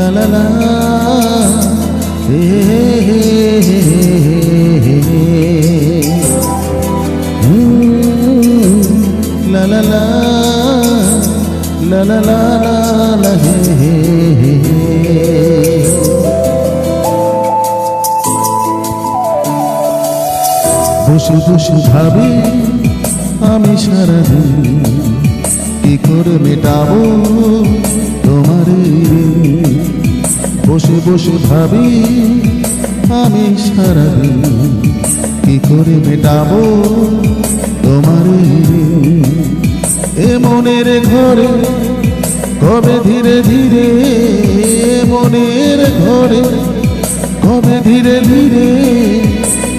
লা লা লা হে হে হে লা লা লা লা লা লা লা হে হে বসে বসে ভাবি আমি সারাদিন কি করে মেটাবো তোমার বসে বসে ভাবি আমি সারাদিন কি করে মেটাবো তোমার এ মনের ঘরে কবে ধীরে ধীরে মনের ঘরে কবে ধীরে ধীরে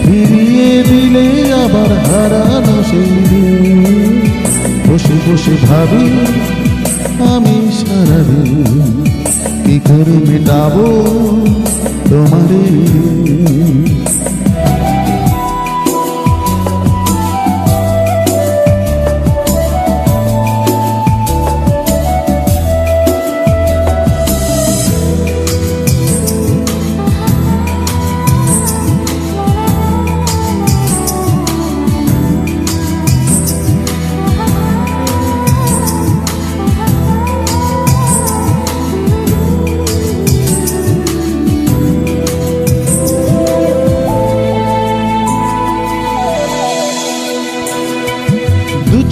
ফিরিয়ে দিলে আবার হারানো সেই দিন বসে বসে ভাবি আমি সারাদিন কি করে মেটাবো তোমারে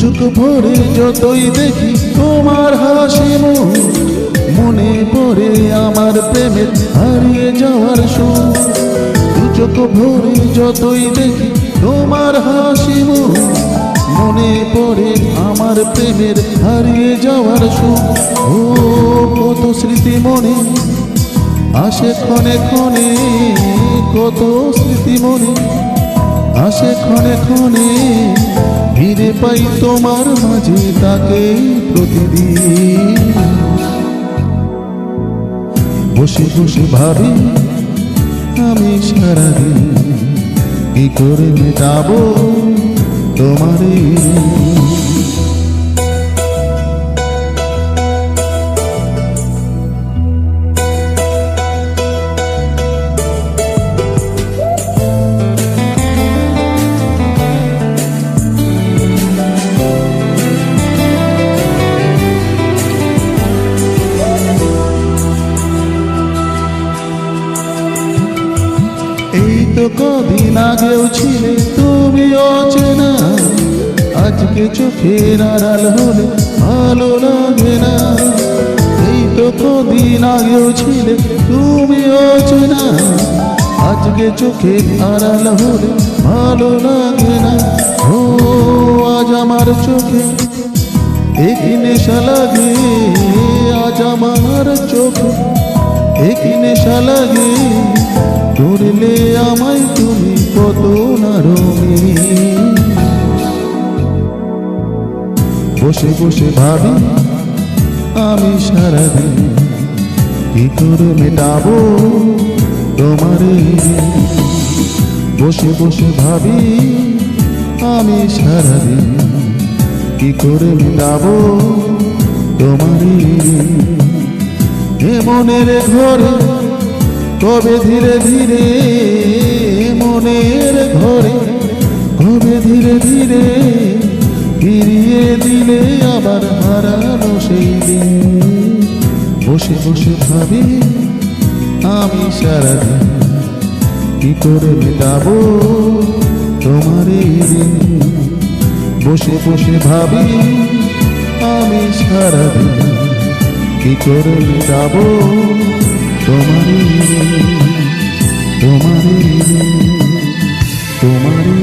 চোখ ভরে যতই দেখি তোমার হাসি মনে পড়ে আমার প্রেমের হারিয়ে যাওয়ার সুর চোখ ভরে যতই দেখি তোমার হাসি মনে পড়ে আমার প্রেমের হারিয়ে যাওয়ার সুর ও কত স্মৃতি মনে আসে ক্ষণে ক্ষণে কত স্মৃতি মনে আসে ক্ষণে ক্ষণে ফিরে পাই তোমার মাঝে তাকে প্রতিদিন বসে বসে ভাবি আমি সারাদিন কি করে মেটাবো তোমারে কদিন আগেও ছিলে তুমি অচেনা আজকে চোখের আড়াল হলে ভালো লাগে না এই তো কদিন আগেও ছিলে তুমি অচেনা আজকে চোখের আড়াল হলে ভালো লাগে না ও আজ আমার চোখে একই নেশা লাগে আজ আমার চোখে একই নেশা লাগে করলে আমায় তুমি কত না রঙিন বসে বসে ভাবি আমি সারাদিন কি করে মেটাবো তোমারে বসে বসে ভাবি আমি সারাদিন কি করে মেটাবো তোমারে এ মনের ঘরে কবে ধীরে ধীরে মনের ঘরে কবে ধীরে ধীরে ফিরিয়ে দিলে আবার হারানো সেই দিন বসে বসে ভাবি আমি সারাদিন কি করে মেটাবো তোমারে বসে বসে ভাবি আমি সারাদিন কি করে মেটাবো তোমারে তোমারে তোমারে